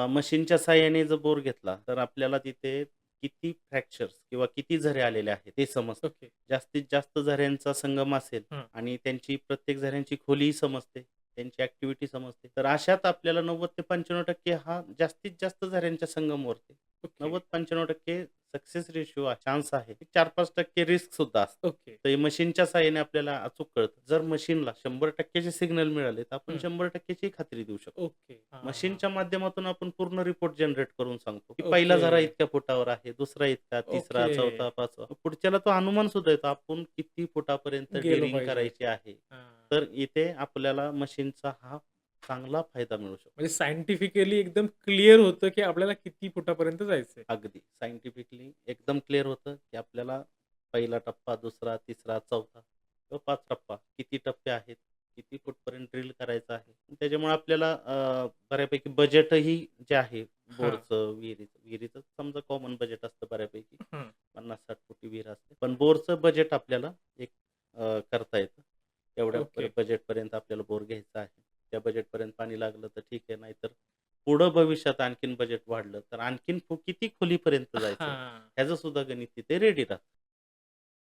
मशीनच्या साहाय्याने जर बोर घेतला, तर आपल्याला तिथे किती फ्रॅक्चर्स किंवा किती झरे आलेले आहेत ते समजतं. ओके. जास्तीत जास्त झऱ्यांचा संगम असेल हं. आणि त्यांची प्रत्येक झऱ्यांची खोलीही समजते, त्यांची ॲक्टिव्हिटी समजते. तर अशात आपल्याला 90% ते 95% हा जास्तीत जास्त झऱ्यांच्या संगमवरती ओके. 90-95% सक्सेस रेशिओ चान्स आहे. 4-5% रिस्कसुद्धा असते. ओके. तर हे मशीनच्या साहाय्याने आपल्याला अचूक कळतं. जर मशीनला 100% चे सिग्नल मिळाले, तर आपण हं. 100% ची खात्री देऊ शकतो. ओके. हां, हां. मशीनच्या माध्यमातून आपण पूर्ण रिपोर्ट जनरेट करून सांगतो, की पहिला ओके. झरा इतक्या फुटावर आहे, दुसरा इतका, तिसरा, ओके. चौथा, पाचवा. पुढच्याला तो अनुमान सुद्धा येतो, आपण किती फुटापर्यंत गेलो डिरिंग पाहिजे. करायची आहे. हां. तर इथे आपल्याला मशीनचा हा चांगला फायदा मिळू शकतो. म्हणजे सायंटिफिकली एकदम क्लिअर होतं, की आपल्याला किती फुटापर्यंत जायचंय. अगदी सायंटिफिकली एकदम क्लिअर होतं, की आपल्याला पहिला टप्पा, दुसरा, तिसरा, चौथा किंवा 5 टप्पा किती टप्पे आहेत, किती फूटपर्यंत ड्रिल करायचं आहे. त्याच्यामुळे आपल्याला बऱ्यापैकी बजेटही जे आहे हां. बोरचं, विहिरीचं समजा कॉमन बजेट असतं बऱ्यापैकी हं. 50-60 फुटी विहीर असते. पण बोरचं बजेट आपल्याला एक करता येतं. एवढ्या ओके. बजेटपर्यंत आपल्याला बोर घ्यायचा आहे. त्या बजेटपर्यंत पाणी लागलं तर ठीक आहे, नाहीतर पुढं भविष्यात आणखीन बजेट वाढलं, तर आणखीन किती खोलीपर्यंत जायचं, हां. ह्याचं सुद्धा गणित तिथे रेडी राहतं.